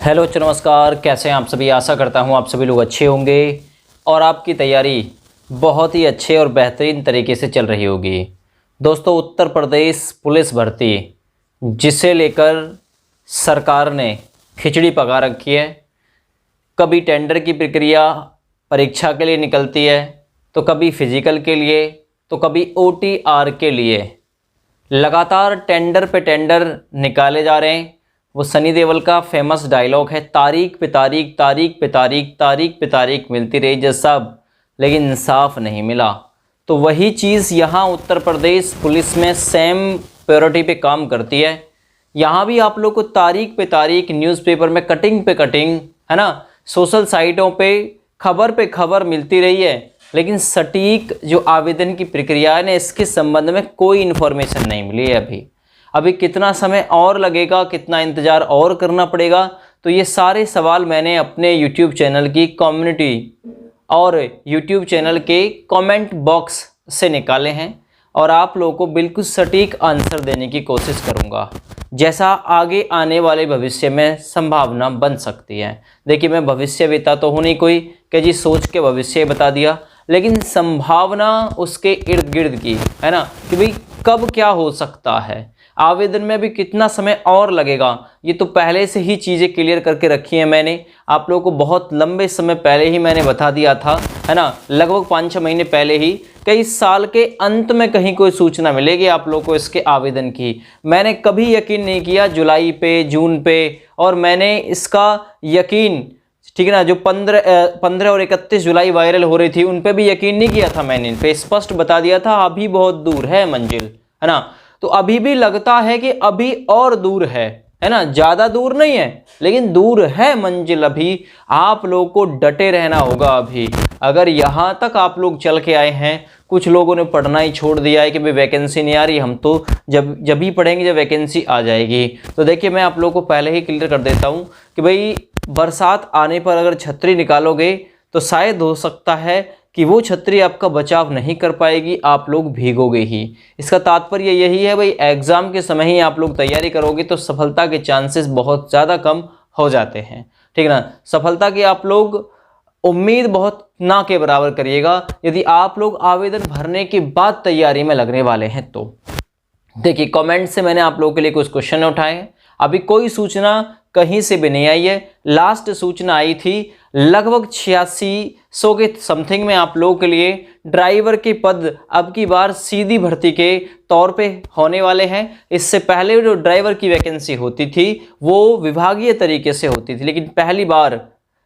Hello नमस्कार, कैसे हैं आप सभी। आशा करता हूं आप सभी लोग अच्छे होंगे और आपकी तैयारी बहुत ही अच्छे और बेहतरीन तरीके से चल रही होगी। दोस्तों, उत्तर प्रदेश पुलिस भर्ती जिसे लेकर सरकार ने खिचड़ी पका रखी है। कभी टेंडर की प्रक्रिया परीक्षा के लिए निकलती है, तो कभी फिजिकल के लिए, तो कभी OTR के लिए। लगातार टेंडर पे टेंडर निकाले जा रहे हैं। वो सनी देओल का फेमस डायलॉग है, तारीख पे तारीख, तारीख पे तारीख, तारीख पे तारीख मिलती रही जज साहब, लेकिन इंसाफ नहीं मिला। तो वही चीज़ यहाँ उत्तर प्रदेश पुलिस में सेम प्रायोरिटी पे काम करती है। यहाँ भी आप लोग को तारीख पे तारीख न्यूज़पेपर में कटिंग पे कटिंग, है ना, सोशल साइटों पे खबर मिलती रही है, लेकिन सटीक जो आवेदन की प्रक्रिया है ना, इसके संबंध में कोई इन्फॉर्मेशन नहीं मिली है। अभी कितना समय और लगेगा, कितना इंतज़ार और करना पड़ेगा। तो ये सारे सवाल मैंने अपने YouTube चैनल की कम्युनिटी और YouTube चैनल के कमेंट बॉक्स से निकाले हैं और आप लोगों को बिल्कुल सटीक आंसर देने की कोशिश करूंगा, जैसा आगे आने वाले भविष्य में संभावना बन सकती है। देखिए, मैं भविष्यवेता तो हूँ नहीं कोई कि जी सोच के भविष्य बता दिया, लेकिन संभावना उसके इर्द गिर्द की, है ना, कि भाई कब क्या हो सकता है, आवेदन में भी कितना समय और लगेगा। ये तो पहले से ही चीज़ें क्लियर करके रखी हैं मैंने आप लोगों को, बहुत लंबे समय पहले ही मैंने बता दिया था, है ना, लगभग 5-6 महीने पहले ही। कई साल के अंत में कहीं कोई सूचना मिलेगी आप लोगों को इसके आवेदन की। मैंने कभी यकीन नहीं किया जुलाई पे, जून पे, और मैंने इसका यकीन, ठीक है ना, जो 15 और 31 जुलाई वायरल हो रही थी उन पे भी यकीन नहीं किया था मैंने। इन पे स्पष्ट बता दिया था अभी बहुत दूर है मंजिल, है ना। तो अभी भी लगता है कि अभी और दूर है ना, ज़्यादा दूर नहीं है लेकिन दूर है मंजिल। अभी आप लोगों को डटे रहना होगा। अभी अगर यहाँ तक आप लोग चल के आए हैं, कुछ लोगों ने पढ़ना ही छोड़ दिया है कि भाई वैकेंसी नहीं आ रही, हम तो जब ही पढ़ेंगे जब वैकेंसी आ जाएगी। तो देखिए, मैं आप लोगों को पहले ही क्लियर कर देता हूँ कि भाई बरसात आने पर अगर छतरी निकालोगे तो शायद हो सकता है कि वो छतरी आपका बचाव नहीं कर पाएगी, आप लोग भीगोगे ही। इसका तात्पर्य यही है भाई, एग्ज़ाम के समय ही आप लोग तैयारी करोगे तो सफलता के चांसेस बहुत ज़्यादा कम हो जाते हैं, ठीक है ना। सफलता की आप लोग उम्मीद बहुत ना के बराबर करिएगा यदि आप लोग आवेदन भरने के बाद तैयारी में लगने वाले हैं तो। देखिए, कमेंट से मैंने आप लोगों के लिए कुछ क्वेश्चन उठाए हैं। अभी कोई सूचना कहीं से भी नहीं आई है। लास्ट सूचना आई थी लगभग 8600 के समथिंग में आप लोगों के लिए ड्राइवर के पद अब की बार सीधी भर्ती के तौर पे होने वाले हैं। इससे पहले जो ड्राइवर की वैकेंसी होती थी वो विभागीय तरीके से होती थी, लेकिन पहली बार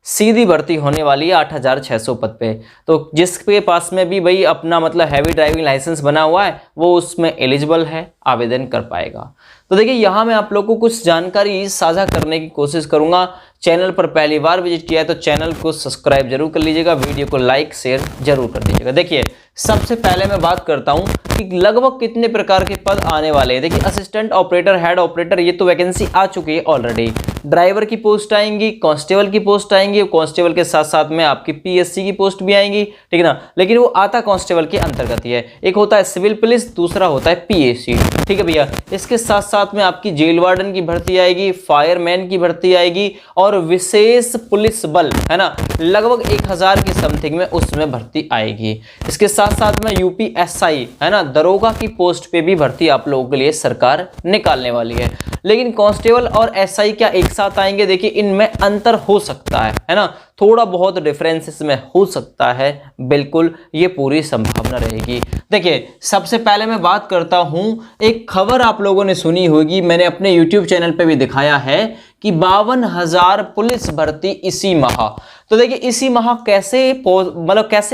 सीधी भर्ती होने वाली है 8600 पद पे। तो जिसके पास में भी भाई अपना मतलब हैवी ड्राइविंग लाइसेंस बना हुआ है वो उसमें एलिजिबल है, आवेदन कर पाएगा। तो देखिए, यहाँ मैं आप लोगों को कुछ जानकारी साझा करने की कोशिश करूँगा। चैनल पर पहली बार विजिट किया है तो चैनल को सब्सक्राइब जरूर कर लीजिएगा, वीडियो को लाइक शेयर जरूर कर दीजिएगा। देखिए, सबसे पहले मैं बात करता हूँ कि लगभग कितने प्रकार के पद आने वाले हैं। देखिए, असिस्टेंट ऑपरेटर, हेड ऑपरेटर, ये तो वैकेंसी आ चुकी है ऑलरेडी। ड्राइवर की पोस्ट आएंगी, कांस्टेबल की पोस्ट आएंगी, कांस्टेबल के साथ साथ में आपकी PSC की पोस्ट भी आएंगी, ठीक है ना, लेकिन वो आता कांस्टेबल के अंतर्गत ही है। एक होता है सिविल पुलिस, दूसरा होता है PAC, ठीक है भैया। इसके साथ साथ में आपकी जेल वार्डन की भर्ती आएगी, फायरमैन की भर्ती आएगी और विशेष पुलिस बल, है ना, लगभग 1000 के समथिंग में उसमें भर्ती आएगी। इसके साथ साथ में UPSI, है ना, दरोगा की पोस्ट पे भी भर्ती आप लोगों के लिए सरकार निकालने वाली है। लेकिन कांस्टेबल और SI क्या एक साथ आएंगे? देखिए, इनमें अंतर हो सकता है ना, थोड़ा बहुत डिफरेंस इसमें हो सकता है, बिल्कुल ये पूरी संभावना रहेगी। देखिए, सबसे पहले मैं बात करता हूं, एक खबर आप लोगों ने सुनी होगी, मैंने अपने YouTube चैनल पे भी दिखाया है कि 52,000 पुलिस भर्ती इसी माह। तो देखिए, इसी माह कैसे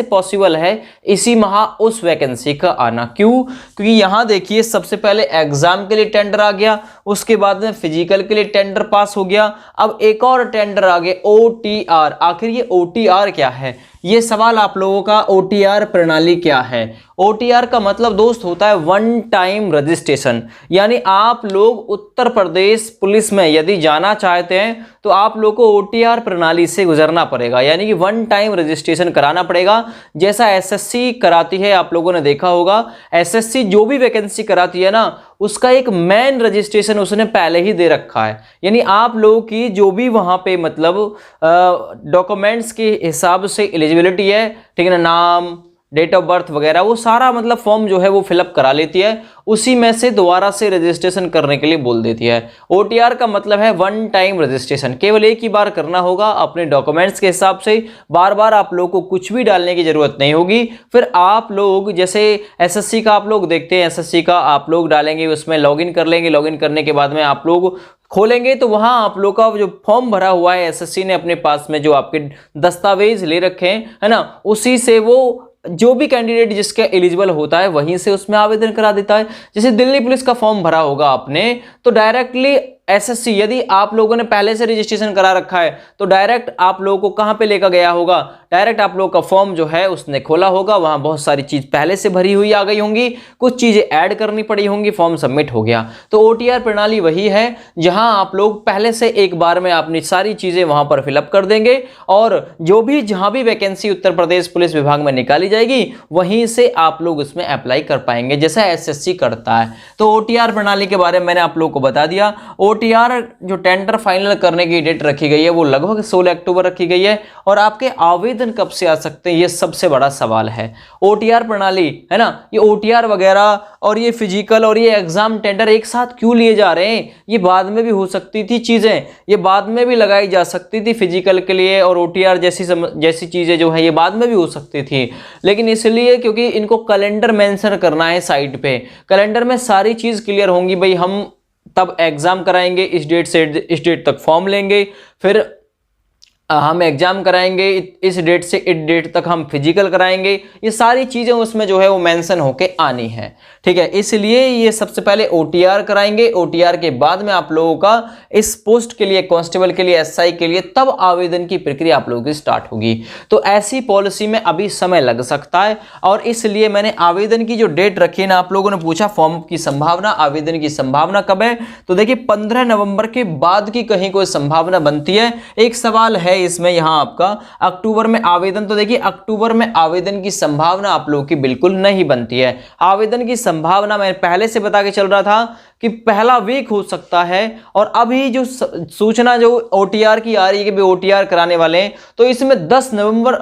पॉसिबल है इसी माह उस वैकेंसी का आना? क्यों? क्योंकि यहाँ देखिए, सबसे पहले एग्जाम के लिए टेंडर आ गया, उसके बाद में फिजिकल के लिए टेंडर पास हो गया, अब एक और टेंडर आ गया OTR। आखिर ये OTR क्या है? ये सवाल आप लोगों का, OTR प्रणाली क्या है? OTR का मतलब दोस्त होता है वन टाइम रजिस्ट्रेशन। यानी आप लोग उत्तर प्रदेश पुलिस में यदि जाना चाहते हैं तो आप लोग को OTR प्रणाली से गुजरना पड़ेगा, यानी कि वन टाइम रजिस्ट्रेशन कराना पड़ेगा। जैसा SSC कराती है, आप लोगों ने देखा होगा, SSC जो भी वैकेंसी कराती है ना, उसका एक मेन रजिस्ट्रेशन उसने पहले ही दे रखा है। यानी आप लोगों की जो भी वहाँ पे मतलब डॉक्यूमेंट्स के हिसाब से एलिजिबिलिटी है, ठीक है ना, नाम, डेट ऑफ बर्थ वगैरह, वो सारा मतलब फॉर्म जो है वो फिलअप करा लेती है, उसी में से दोबारा से रजिस्ट्रेशन करने के लिए बोल देती है। OTR का मतलब है वन टाइम रजिस्ट्रेशन, केवल एक ही बार करना होगा अपने डॉक्यूमेंट्स के हिसाब से, बार बार आप लोग को कुछ भी डालने की जरूरत नहीं होगी। फिर आप लोग जैसे SSC का आप लोग देखते हैं, SSC का आप लोग डालेंगे, उसमें लॉगिन कर लेंगे, लॉगिन करने के बाद में आप लोग खोलेंगे तो वहां आप लोग का जो फॉर्म भरा हुआ है SSC ने अपने पास में, जो आपके दस्तावेज ले रखे हैं, है ना, उसी से वो जो भी कैंडिडेट जिसका एलिजिबल होता है वहीं से उसमें आवेदन करा देता है। जैसे दिल्ली पुलिस का फॉर्म भरा होगा आपने, तो डायरेक्टली SSC, यदि आप लोगों ने पहले से रजिस्ट्रेशन करा रखा है तो डायरेक्ट आप लोगों को कहां पे लेकर गया होगा, डायरेक्ट आप लोगों का फॉर्म जो है उसने खोला होगा, वहां बहुत सारी चीज पहले से भरी हुई आ गई होंगी, कुछ चीजें ऐड करनी पड़ी होंगी, फॉर्म सबमिट हो गया। तो OTR प्रणाली वही है जहां आप लोग पहले से एक बार में अपनी सारी चीजें वहां पर फिलअप कर देंगे, और जो भी जहां भी वैकेंसी उत्तर प्रदेश पुलिस विभाग में निकाली जाएगी वहीं से आप लोग उसमें अप्लाई कर पाएंगे, जैसा SSC करता है। तो OTR प्रणाली के बारे में मैंने आप लोगों को बता दिया। OTR जो टेंडर फाइनल करने की डेट रखी गई है वो लगभग 16 अक्टूबर रखी गई है, और आपके आवेदन कब से आ सकते हैं ये सबसे बड़ा सवाल है। OTR प्रणाली है ना, ये OTR वगैरह और ये फिजिकल और ये एग्जाम टेंडर एक साथ क्यों लिए जा रहे हैं, ये बाद में भी हो सकती थी चीजें, ये बाद में भी लगाई जा सकती थी फिजिकल के लिए, और OTR जैसी चीजें जो है ये बाद में भी हो सकती थी, लेकिन इसलिए क्योंकि इनको कैलेंडर मेंशन करना है साइट पे, कैलेंडर में सारी चीज क्लियर होंगी, भाई हम तब एग्जाम कराएंगे, इस डेट से इस डेट तक फॉर्म लेंगे, फिर हम एग्जाम कराएंगे, इस डेट से इस डेट तक हम फिजिकल कराएंगे, ये सारी चीजें उसमें जो है वो मेंशन होके आनी है, ठीक है। इसलिए ये सबसे पहले OTR कराएंगे, OTR के बाद में आप लोगों का इस पोस्ट के लिए, कांस्टेबल के लिए, SI के लिए, तब आवेदन की प्रक्रिया आप लोगों की स्टार्ट होगी। तो ऐसी पॉलिसी में अभी समय लग सकता है, और इसलिए मैंने आवेदन की जो डेट रखी है ना, आप लोगों ने पूछा फॉर्म की संभावना, आवेदन की संभावना कब है, तो देखिए 15 नवंबर के बाद की कहीं कोई संभावना बनती है। एक सवाल है इसमें यहां आपका, अक्टूबर में आवेदन, तो देखिए अक्टूबर में आवेदन की संभावना आप लोगों की बिल्कुल नहीं बनती है। आवेदन की संभावना मैं पहले से बता के चल रहा था कि पहला वीक हो सकता है, और अभी जो सूचना जो OTR की आ रही है कि OTR कराने वाले हैं, तो इसमें 10 नवंबर,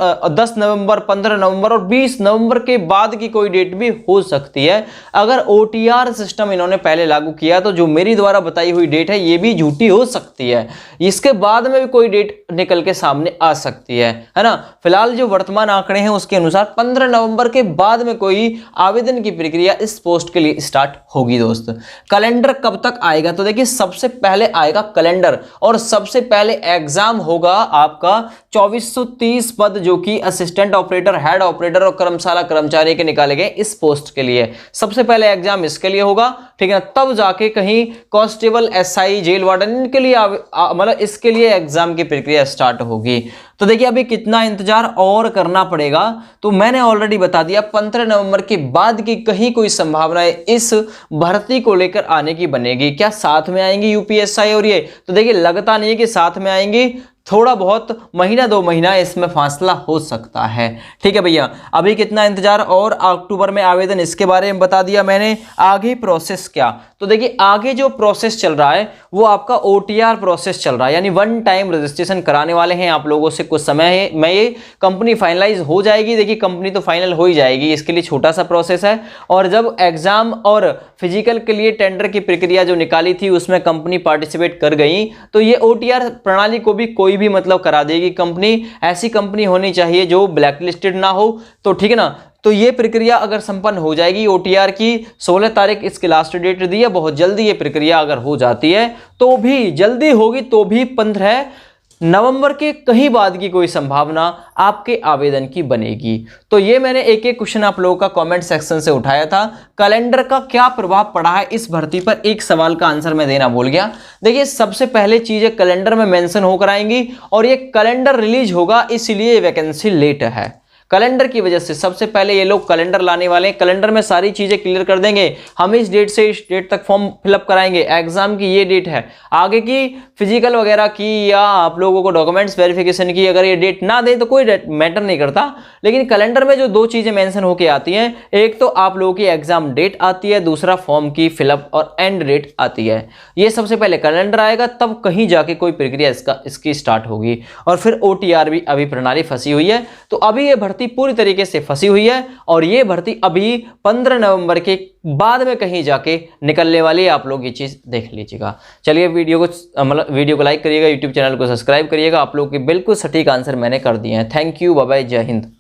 15 नवंबर और 20 नवंबर के बाद की कोई डेट भी हो सकती है। अगर OTR सिस्टम इन्होंने पहले लागू किया तो जो मेरी द्वारा बताई हुई डेट है ये भी झूठी हो सकती है, इसके बाद में भी कोई डेट निकल के सामने आ सकती है ना। फिलहाल जो वर्तमान आंकड़े हैं उसके अनुसार 15 नवंबर के बाद में कोई आवेदन की प्रक्रिया इस पोस्ट के लिए स्टार्ट होगी। दोस्त कैलेंडर कब तक आएगा, तो देखिए सबसे पहले आएगा कैलेंडर, और सबसे पहले एग्जाम होगा आपका 2430 पद, जो कि असिस्टेंट ऑपरेटर, हेड ऑपरेटर और कर्मशाला कर्मचारी के निकाले गए इस पोस्ट के लिए। सबसे पहले एग्जाम इसके लिए होगा, ठीक है, तब जाके कहीं कांस्टेबल, SI, जेल वार्डन, इनके लिए मतलब इसके लिए एग्जाम की प्रक्रिया स्टार्ट होगी। तो देखिए अभी कितना इंतजार और करना पड़ेगा, तो मैंने ऑलरेडी बता दिया 15 नवंबर के बाद की कहीं कोई संभावना इस भर्ती को लेकर आने की बनेगी। क्या साथ में आएंगी UPSI और ये, तो देखिए लगता नहीं है कि साथ में आएंगी, थोड़ा बहुत महीना 2 महीना इसमें फासला हो सकता है, ठीक है भैया। अभी कितना इंतजार, और अक्टूबर में आवेदन, इसके बारे में बता दिया मैंने। आगे प्रोसेस क्या, तो देखिए आगे जो प्रोसेस चल रहा है वो आपका OTR प्रोसेस चल रहा है, यानी वन टाइम रजिस्ट्रेशन कराने वाले हैं आप लोगों से कुछ समय में, ये कंपनी फाइनलाइज हो जाएगी। देखिए कंपनी तो फाइनल हो ही जाएगी, इसके लिए छोटा सा प्रोसेस है, और जब एग्जाम और फिजिकल के लिए टेंडर की प्रक्रिया जो निकाली थी उसमें कंपनी पार्टिसिपेट कर गई, तो ये OTR प्रणाली को भी कोई भी मतलब करा देगी कंपनी। ऐसी कंपनी होनी चाहिए जो ब्लैक लिस्टेड ना हो, तो ठीक है ना। तो ये प्रक्रिया अगर संपन्न हो जाएगी OTR की, 16 तारीख इसकी लास्ट डेट दी है, बहुत जल्दी ये प्रक्रिया अगर हो जाती है, तो भी जल्दी होगी, तो भी 15 नवंबर के कहीं बाद की कोई संभावना आपके आवेदन की बनेगी। तो ये मैंने एक एक क्वेश्चन आप लोगों का कमेंट सेक्शन से उठाया था। कैलेंडर का क्या प्रभाव पड़ा है इस भर्ती पर, एक सवाल का आंसर मैं देना भूल गया। देखिए सबसे पहले चीजें कैलेंडर में मेंशन होकर आएंगी, और ये कैलेंडर रिलीज होगा इसलिए वैकेंसी लेट है। कैलेंडर की वजह से सबसे पहले ये लोग कैलेंडर लाने वाले हैं। कैलेंडर में सारी चीजें क्लियर कर देंगे, हम इस डेट से इस डेट तक फॉर्म फिलअप कराएंगे, एग्जाम की ये डेट है, आगे की फिजिकल वगैरह की या आप लोगों को डॉक्यूमेंट्स वेरिफिकेशन की अगर ये डेट ना दें तो कोई मैटर नहीं करता। लेकिन कैलेंडर में जो दो चीजें मेंशन होके आती हैं, एक तो आप लोगों की एग्जाम डेट आती है, दूसरा फॉर्म की फिलअप और एंड डेट आती है। ये सबसे पहले कैलेंडर आएगा, तब कहीं जाके कोई प्रक्रिया इसकी स्टार्ट होगी। और फिर OTR भी अभी प्रणाली फंसी हुई है, तो अभी ये भर्ती पूरी तरीके से फंसी हुई है और ये भर्ती अभी 15 नवंबर के बाद में कहीं जाके निकलने वाली है। आप लोग ये चीज देख लीजिएगा। चलिए वीडियो को लाइक करिएगा, यूट्यूब चैनल को सब्सक्राइब करिएगा। आप लोग के बिल्कुल सटीक आंसर मैंने कर दिए हैं। थैंक यू, बाय बाय, जय हिंद।